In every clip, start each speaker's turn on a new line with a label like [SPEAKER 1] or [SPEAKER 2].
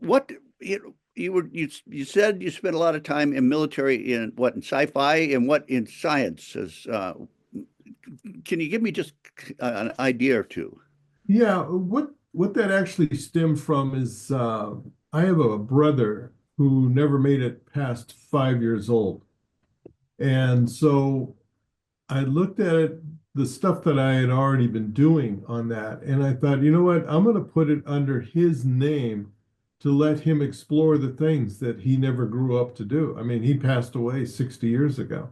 [SPEAKER 1] what you said you spent a lot of time in military in what in sci-fi and what in science as can you give me just an idea or two?
[SPEAKER 2] Yeah, what that actually stemmed from is I have a brother who never made it past 5 years old. And so I looked at it, the stuff that I had already been doing on that, and I thought, you know what, I'm going to put it under his name to let him explore the things that he never grew up to do. I mean, he passed away 60 years ago.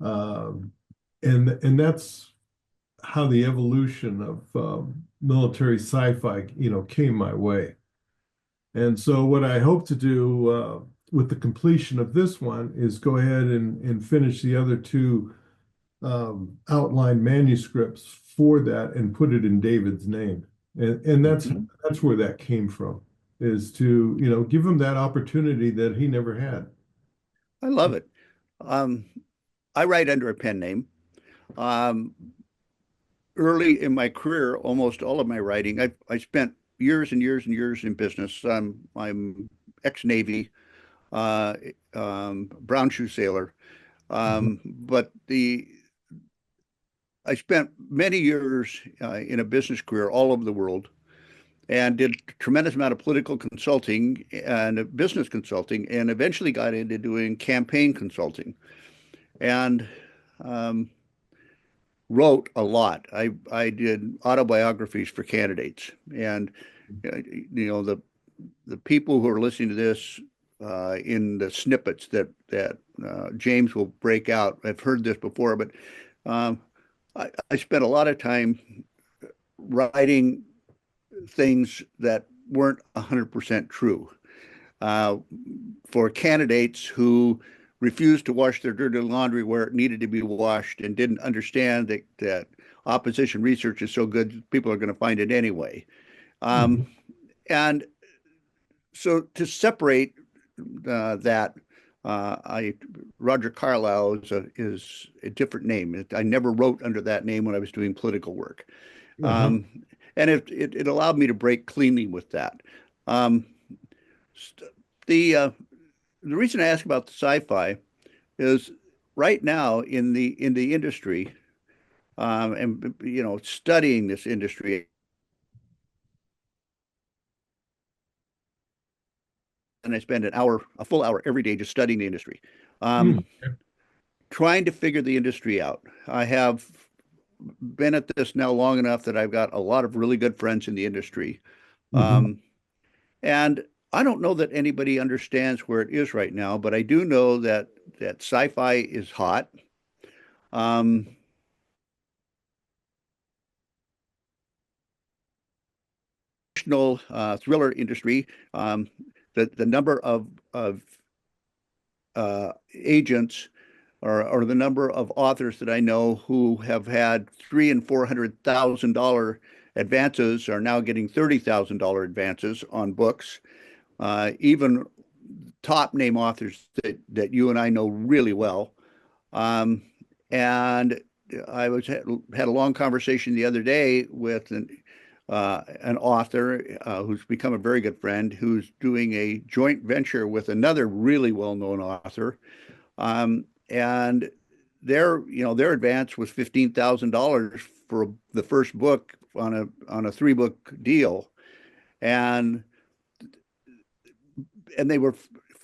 [SPEAKER 2] Um, and that's how the evolution of military sci-fi, came my way. And so what I hope to do with the completion of this one is go ahead and finish the other two outline manuscripts for that and put it in David's name. And
[SPEAKER 1] Mhm.
[SPEAKER 2] that's where that came from, is to, give him that opportunity that he never had.
[SPEAKER 1] I love it. Um, I write under a pen name. Um, Early in my career, almost all of my writing, I spent years and years and years in business. I'm ex-Navy, uh, brown shoe sailor. But the I spent many years in a business career all over the world and did a tremendous amount of political consulting and business consulting, and eventually got into doing campaign consulting and um, wrote a lot. I did autobiographies for candidates, and the people who are listening to this in the snippets that James will break out. I've heard this before, but um, I spent a lot of time writing things that weren't 100% true uh, for candidates who refused to wash their dirty laundry where it needed to be washed and didn't understand that opposition research is so good, people are going to find it anyway. Um,
[SPEAKER 2] Mhm.
[SPEAKER 1] and so to separate that, I Rodger Carlyle is a different name. I never wrote under that name when I was doing political work.
[SPEAKER 2] Uh-huh.
[SPEAKER 1] Um, and it allowed me to break cleanly with that. Um, the uh, the reason I ask about the sci-fi is right now in the industry and studying this industry, and I spend a full hour every day just studying the industry, um,
[SPEAKER 2] Mm.
[SPEAKER 1] trying to figure the industry out. I have been at this now long enough that I've got a lot of really good friends in the industry.
[SPEAKER 2] Mhm.
[SPEAKER 1] Um, And I don't know that anybody understands where it is right now, but I do know that sci-fi is hot. Um, Traditional thriller industry, the number of agents or the number of authors that I know who have had $300,000 and $400,000 advances are now getting $30,000 advances on books. Even top name authors that you and I know really well. Um, and I had a long conversation the other day with an author who's become a very good friend who's doing a joint venture with another really well-known author. And their advance was $15,000 for the first book on a three-book deal. And they were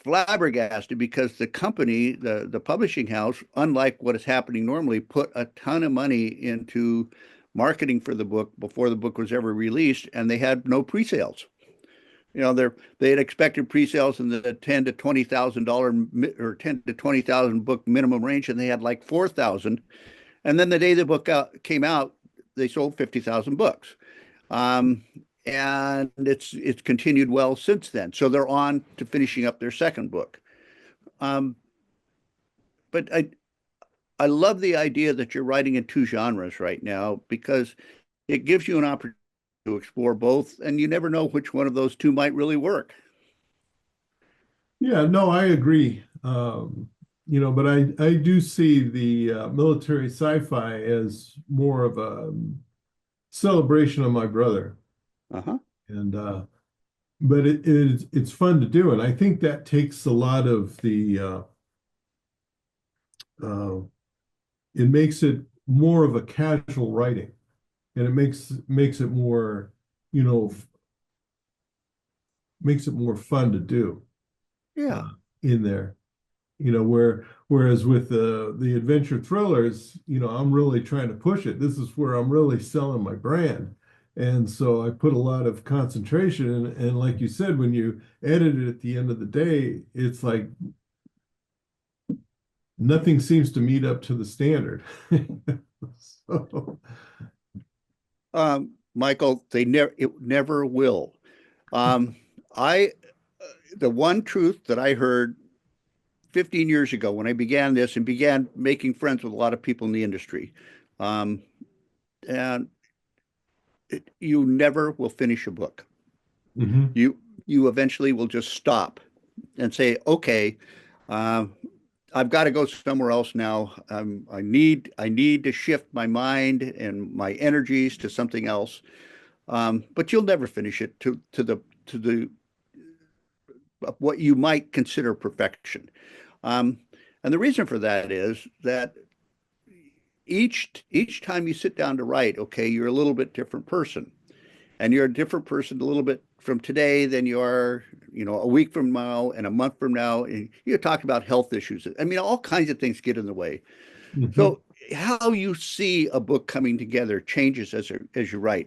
[SPEAKER 1] flabbergasted because the company, the publishing house, unlike what is happening normally, put a ton of money into marketing for the book before the book was ever released, and they had no pre-sales. They had expected pre-sales in the $10,000 to $20,000 or 10 to 20,000 book minimum range, and they had like 4,000. And then the day the book came out, they sold 50,000 books. Um, and it's continued well since then. So they're on to finishing up their second book. Um, but I love the idea that you're writing in two genres right now because it gives you an opportunity to explore both, and you never know which one of those two might really work.
[SPEAKER 2] Yeah, no, I agree. But I do see the military sci-fi as more of a celebration of my brother.
[SPEAKER 1] Uh-huh.
[SPEAKER 2] And but it's fun to do, and I think that takes a lot of the uh, it makes it more of a casual writing, and it makes it more, you know, makes it more fun to do
[SPEAKER 1] Yeah.
[SPEAKER 2] uh, in there. Whereas with the adventure thrillers, I'm really trying to push it. This is where I'm really selling my brand. And so I put a lot of concentration in, and like you said, when you edit it at the end of the day, it's like nothing seems to meet up to the standard. So,
[SPEAKER 1] Michael, it never will. Um, I, the one truth that I heard 15 years ago when I began this and began making friends with a lot of people in the industry, um, and you never will finish a book.
[SPEAKER 2] mhm,
[SPEAKER 1] You you eventually will just stop and say, okay, uh, I've got to go somewhere else now. I need to shift my mind and my energies to something else. But you'll never finish it to the what you might consider perfection. Um, and the reason for that is that each time you sit down to write, okay, you're a little bit different person, and you're a different person a little bit from today than you are, a week from now and a month from now. And you talk about health issues. I mean, all kinds of things get in the way.
[SPEAKER 2] mhm.
[SPEAKER 1] So how you see a book coming together changes as you write.